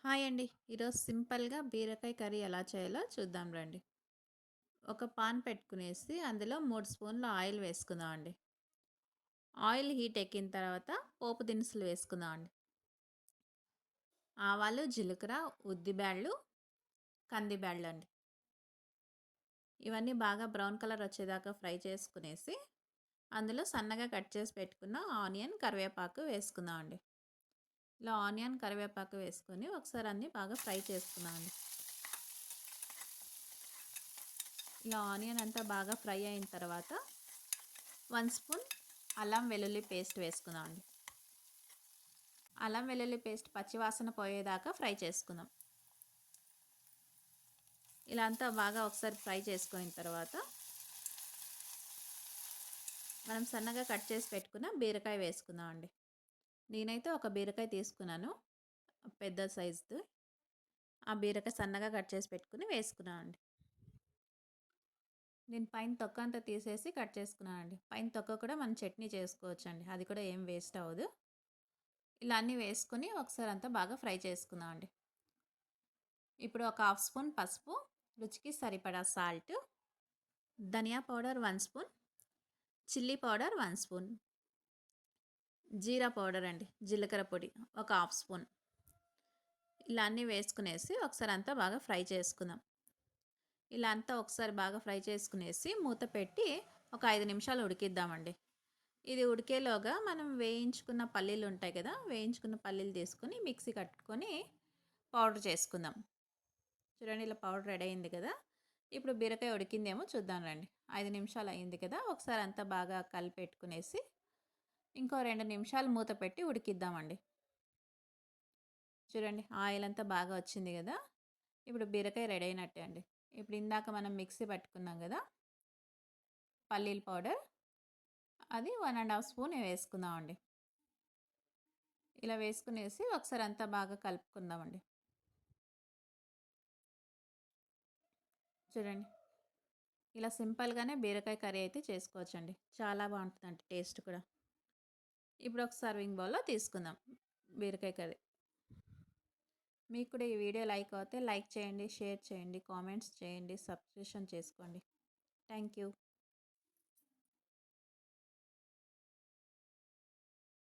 Hi అండి. ఈరోజు సింపుల్‌గా బీరకాయ కర్రీ ఎలా చేయాలో చూద్దాం రండి. ఒక పాన్ పెట్టుకునేసి అందులో 3 స్పూన్ల ఆయిల్ వేసుకుందాం అండి. ఆయిల్ హీట్ ఎక్కిన తర్వాత పోపు దినుసులు వేసుకుందాం అండి. ఆవాలు, జీలకర్ర, ఉద్దిబ్యాళ్ళు, కందిబ్యాళ్ళు అండి. ఇవన్నీ బాగా బ్రౌన్ కలర్ వచ్చేదాకా ఫ్రై చేసుకునేసి అందులో సన్నగా కట్ చేసి పెట్టుకున్న ఆనియన్, కరివేపాకు వేసుకుందాం అండి. ఇలా ఆనియన్, కరివేపాకు వేసుకొని ఒకసారి అన్నీ బాగా ఫ్రై చేసుకుందాం అండి. ఇలా ఆనియన్ అంతా బాగా ఫ్రై అయిన తర్వాత 1 స్పూన్ అల్లం వెల్లుల్లి పేస్ట్ వేసుకుందాం అండి. అల్లం వెల్లుల్లి పేస్ట్ పచ్చివాసన పోయేదాకా ఫ్రై చేసుకుందాం. ఇలా అంతా బాగా ఒకసారి ఫ్రై చేసుకున్న తర్వాత మనం సన్నగా కట్ చేసి పెట్టుకున్న బీరకాయ వేసుకుందాం అండి. నేనైతే ఒక బీరకాయ తీసుకున్నాను, పెద్ద సైజుది. ఆ బీరకాయ సన్నగా కట్ చేసి పెట్టుకుని వేసుకున్నాను అండి. నేను పైన తొక్క అంతా తీసేసి కట్ చేసుకున్నానండి. పైన తొక్క కూడా మనం చట్నీ చేసుకోవచ్చండి, అది కూడా ఏం వేస్ట్ అవ్వదు. ఇలా అన్నీ వేసుకొని ఒకసారి అంతా బాగా ఫ్రై చేసుకుందాం అండి. ఇప్పుడు ఒక హాఫ్ స్పూన్ పసుపు, రుచికి సరిపడా సాల్ట్, ధనియా powder 1 spoon, chilli powder 1 spoon, జీరా పౌడర్ అండి, జీలకర్ర పొడి ఒక హాఫ్ స్పూన్. ఇలా అన్నీ వేసుకునేసి ఒకసారి అంతా బాగా ఫ్రై చేసుకుందాం. ఇలా అంతా ఒకసారి బాగా ఫ్రై చేసుకునేసి మూత పెట్టి ఒక 5 నిమిషాలు ఉడికిద్దామండి. ఇది ఉడికేలోగా మనం వేయించుకున్న పల్లీలు ఉంటాయి కదా, వేయించుకున్న పల్లీలు తీసుకొని మిక్సీ కట్టుకొని పౌడర్ చేసుకుందాం. చూడండి, ఇలా పౌడర్ రెడీ అయింది కదా. ఇప్పుడు బీరకాయ ఉడికిందేమో చూద్దాం రండి. 5 నిమిషాలు అయింది కదా, ఒకసారి అంతా బాగా కలిపెట్టుకునేసి ఇంకో 2 నిమిషాలు మూత పెట్టి ఉడికిద్దామండి. చూడండి, ఆయిల్ అంతా బాగా వచ్చింది కదా. ఇప్పుడు బీరకాయ రెడీ అయినట్టే అండి. ఇప్పుడు ఇందాక మనం మిక్సీ పట్టుకున్నాం కదా పల్లీల పౌడర్, అది 1½ స్పూన్ వేసుకుందామండి. ఇలా వేసుకునేసి ఒకసారి అంతా బాగా కలుపుకుందామండి. చూడండి, ఇలా సింపుల్‌గానే బీరకాయ కర్రీ అయితే చేసుకోవచ్చండి. చాలా బాగుంటుందండి టేస్ట్ కూడా. ఇప్పుడు ఒక సర్వింగ్ బౌల్‌లో తీసుకుందాం బీరకాయ కర్రీ. మీకు కూడా ఈ వీడియో లైక్ అవుతే లైక్ చేయండి, షేర్ చేయండి, కామెంట్స్ చేయండి, సబ్స్క్రిప్షన్ చేసుకోండి. Thank you.